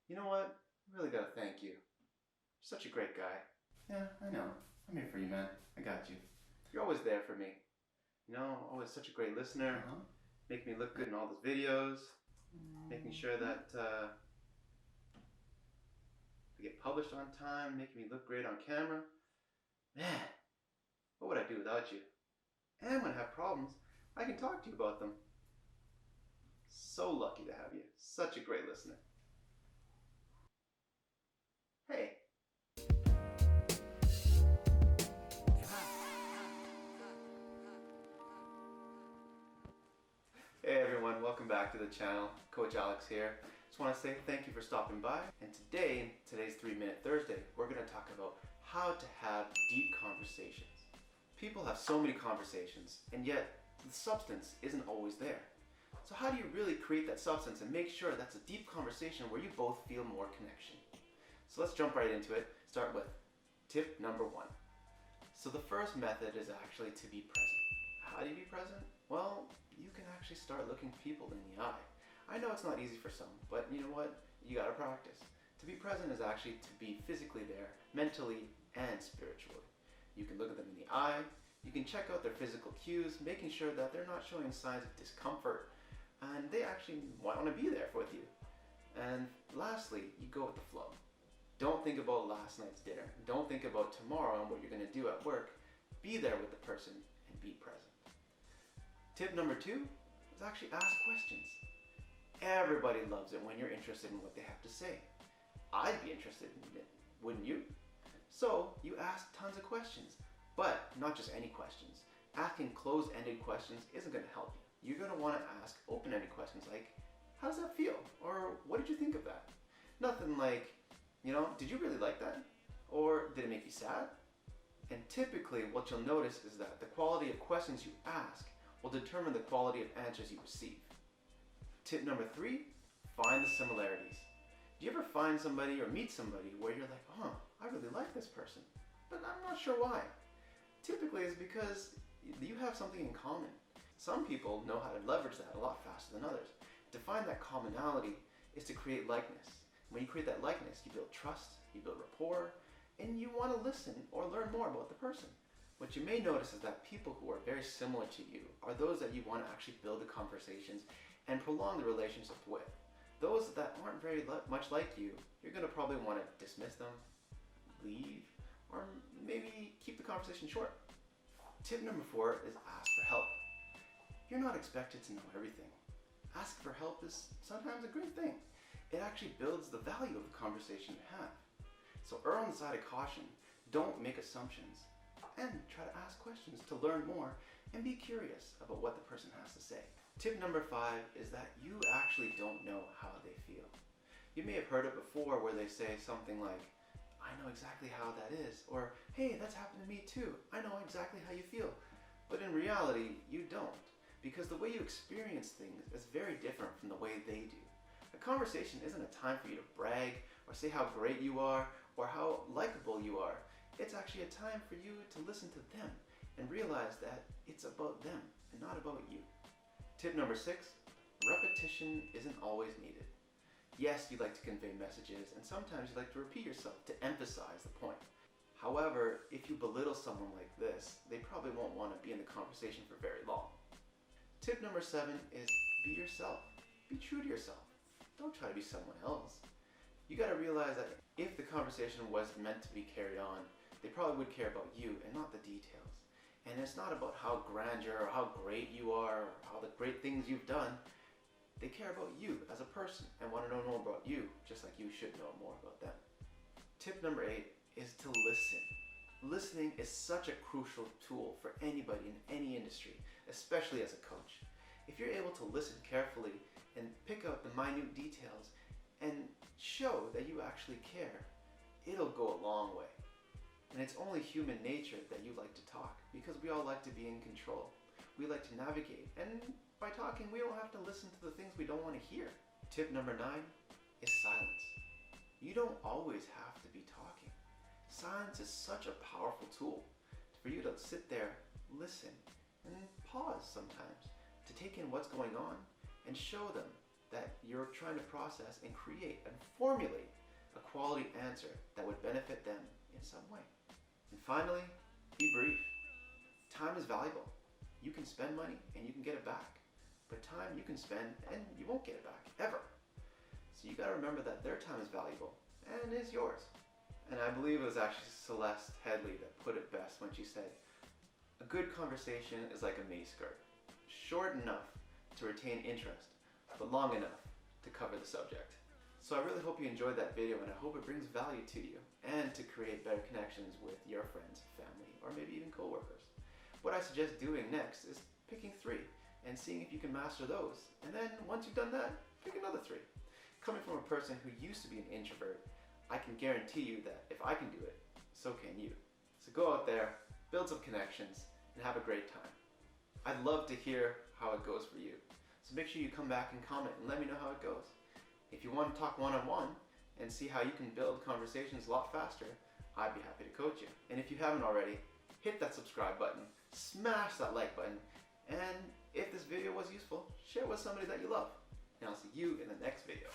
You know what? I really gotta thank you. You're such a great guy. Yeah, I know. I'm here for you, man. I got you. You're always there for me. You know, always such a great listener. Uh-huh. Making me look good in all those videos. Making sure that they get published on time. Making me look great on camera. Man, what would I do without you? And when I have problems, I can talk to you about them. So lucky to have you. Such a great listener. Hey. Hey everyone, welcome back to the channel. Coach Alex here. Just want to say thank you for stopping by. And today, today's 3-Minute Thursday, we're going to talk about how to have deep conversations. People have so many conversations, and yet the substance isn't always there. So how do you really create that substance and make sure that's a deep conversation where you both feel more connection? So let's jump right into it. Start with tip number 1. So the first method is actually to be present. How do you be present? Well, you can actually start looking people in the eye. I know it's not easy for some, but you know what? You gotta practice. To be present is actually to be physically there, mentally and spiritually. You can look at them in the eye, you can check out their physical cues, making sure that they're not showing signs of discomfort, and they actually want to be there with you. And lastly, you go with the flow. Don't think about last night's dinner. Don't think about tomorrow and what you're gonna do at work. Be there with the person and be present. Tip number 2 is actually ask questions. Everybody loves it when you're interested in what they have to say. I'd be interested in it, wouldn't you? So you ask tons of questions, but not just any questions. Asking closed-ended questions isn't going to help you. You're going to want to ask open-ended questions like, how does that feel? Or what did you think of that? Nothing like, did you really like that? Or did it make you sad? And typically what you'll notice is that the quality of questions you ask will determine the quality of answers you receive. Tip number 3, find the similarities. Do you ever find somebody or meet somebody where you're like, I really like this person, but I'm not sure why? Typically it's because you have something in common. Some people know how to leverage that a lot faster than others. To find that commonality is to create likeness. When you create that likeness, you build trust, you build rapport, and you want to listen or learn more about the person. What you may notice is that people who are very similar to you are those that you want to actually build the conversations and prolong the relationship with. Those that aren't very much like you, you're going to probably want to dismiss them, leave, or maybe keep the conversation short. Tip number 4 is ask for help. You're not expected to know everything. Ask for help is sometimes a great thing. It actually builds the value of the conversation you have. So err on the side of caution, don't make assumptions, and try to ask questions to learn more and be curious about what the person has to say. Tip number 5 is that you actually don't know how they feel. You may have heard it before where they say something like, I know exactly how that is, or hey, that's happened to me too, I know exactly how you feel. But in reality, you don't, because the way you experience things is very different from the way they do. A conversation isn't a time for you to brag or say how great you are or how likable you are. It's actually a time for you to listen to them and realize that it's about them and not about you. Tip number 6, repetition isn't always needed. Yes, you like to convey messages and sometimes you like to repeat yourself to emphasize the point. However, if you belittle someone like this, they probably won't want to be in the conversation for very long. Tip number 7 is be yourself. Be true to yourself. Don't try to be someone else. You gotta realize that if the conversation was meant to be carried on, they probably would care about you and not the details. And it's not about how grandeur or how great you are or how the great things you've done. They care about you as a person and want to know more about you, just like you should know more about them. Tip number 8 is to listen. Listening is such a crucial tool for anybody in any industry, especially as a coach. If you're able to listen carefully and pick out the minute details and show that you actually care, it'll go a long way. And it's only human nature that you like to talk, because we all like to be in control. We like to navigate, and by talking we don't have to listen to the things we don't want to hear. Tip number 9 is silence. You don't always have to be talking. Silence is such a powerful tool for you to sit there, listen, and pause sometimes to take in what's going on and show them that you're trying to process and create and formulate a quality answer that would benefit them in some way. And finally, be brief. Time is valuable. You can spend money and you can get it back. But time you can spend and you won't get it back, ever. So you gotta remember that their time is valuable and is yours. And I believe it was actually Celeste Headley that put it best when she said, a good conversation is like a miniskirt. Short enough to retain interest, but long enough to cover the subject. So I really hope you enjoyed that video, and I hope it brings value to you and to create better connections with your friends, family, or maybe even coworkers. What I suggest doing next is picking 3 and seeing if you can master those. And then once you've done that, pick another 3. Coming from a person who used to be an introvert, I can guarantee you that if I can do it, so can you. So go out there, build some connections, and have a great time. I'd love to hear how it goes for you. So make sure you come back and comment and let me know how it goes. If you want to talk one-on-one and see how you can build conversations a lot faster, I'd be happy to coach you. And if you haven't already, hit that subscribe button, smash that like button, and if this video was useful, share it with somebody that you love. And I'll see you in the next video.